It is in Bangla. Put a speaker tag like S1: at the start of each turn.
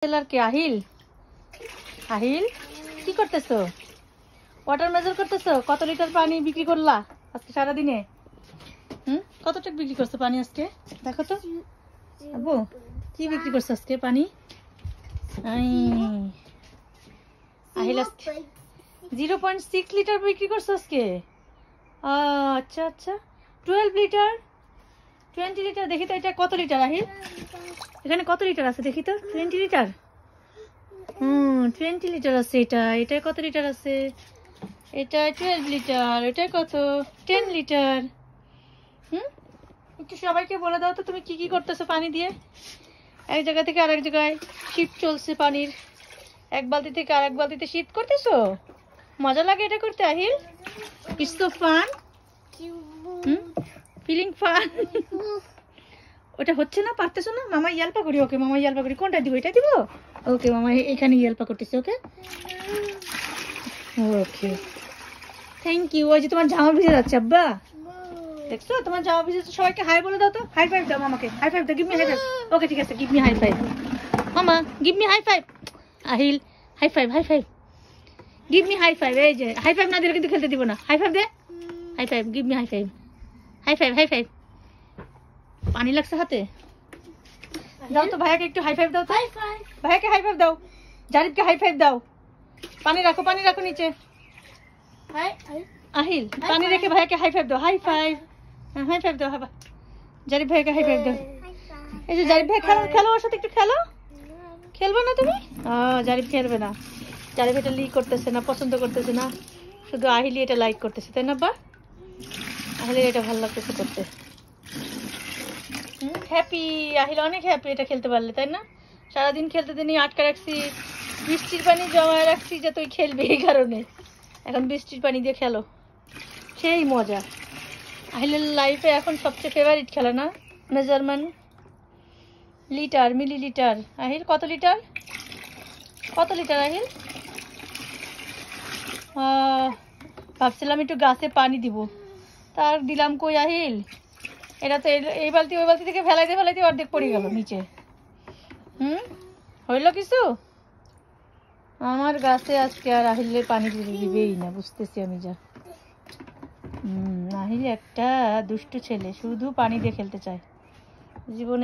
S1: সেলার কে আহিল? আহিল কি করতেছো? ওয়াটার মেজার করতেছো? কত লিটার পানি বিক্রি করলা আজকে সারাদিনে? কতটুকু বিক্রি করছো পানি আজকে? দেখো তো আব্বু, কি বিক্রি করছো আজকে পানি? আহিল আজকে 0.6 লিটার বিক্রি করছো আজকে। আচ্ছা আচ্ছা, 12 লিটার 20 লিটার। দেখি তো এটা কত লিটার আহিল? এখানে কত লিটার আছে দেখি তো। 20 লিটার। 20 লিটার আছে। এটা কত লিটার আছে? এটা 12 লিটার। এটা কত? 10 লিটার। একটু সবাইকে বলে দাও তো তুমি কি কি করতেছো পানি দিয়ে। এক জায়গা থেকে আরেক জায়গায় শিফট চলছে পানির। এক বালতি থেকে আরেক বালতিতে শিফট করতেছো। মজা লাগে এটা করতে Aahil? It's so fun. Feeling fun. ওটা হচ্ছে না, পারতেছো না? মামা ইয়ালপা করি। ওকে মামা ইয়ালপা করি। কোনটা দিব? এটা দিব? ওকে মামা এখানে ইয়ালপা করতেছে। ওকে ওকে, থ্যাংক ইউ। ওই যে তোমার জামা ভিজে যাচ্ছে আব্বা, দেখছো তোমার জামা ভিজে। সবাইকে হাই বলে দাও তো। হাই ফাইভ দাও মামাকে। হাই ফাইভ দাও। Give me high five. Okay ঠিক আছে, গিভ মি হাই ফাইভ। মামা give me high five. Ahil high five, high five, give me high five. এই যে হাই ফাইভ না দিলে কিন্তু খেলতে দিব না। হাই ফাইভ দে। High five, give me high five. High five, high five. পানি লাগছে হাতে। দাও তো ভাইয়াকে একটু হাই ফাইভ দাও তো। ভাইয়াকে হাই ফাইভ দাও। জারিফকে হাই ফাইভ দাও। পানি রাখো, পানি রাখো নিচে। আহিল পানি রেখে ভাইয়াকে হাই ফাইভ দাও। হাই ফাইভ, হাই ফাইভ দাও। জারিফ ভাইয়াকে হাই ফাইভ দাও। এই যে জারিফ ভাই খেলো, খেলো ওর সাথে একটু খেলো। খেলবে না তুমি? জারিফ খেলবে না। জারিফ এটা লিক করতেছে না, পছন্দ করতেছে না। শুধু আহিলি এটা লাইক করতেছে, তাই না বা? আহিলের এটা ভালো লাগতেছে করতে। হ্যাপি আহিল, অনেক হ্যাপি এটা খেলতে পারলে, তাই না? সারাদিন খেলতে দিনই আটকা রাখছি, বৃষ্টির পানি জমায় রাখছি যে তুই খেলবি, এই কারণে। এখন বৃষ্টির পানি দিয়ে খেলো, সেই মজা। আহিলের লাইফে এখন সবচেয়ে ফেভারিট খেলা না মেজারমেন্ট, লিটার, মিলি লিটার। আহিল কত লিটার? কত লিটার আহিল? ভাবছিলাম একটু গাছে পানি দিব, তার দিলাম কই আহিল? এটা তো এই বালতি ওই বালতি থেকে ফেলাইতে ফেলাইতে অর্ধেক পড়ে গেল নিচে। হইল কিছু? আমার গাছে আজকে আর আহিলের পানি দিবেই না, বুঝতেছি আমি যা। আহিল একটা দুষ্টু ছেলে, শুধু পানি দিয়ে খেলতে চায় জীবনে।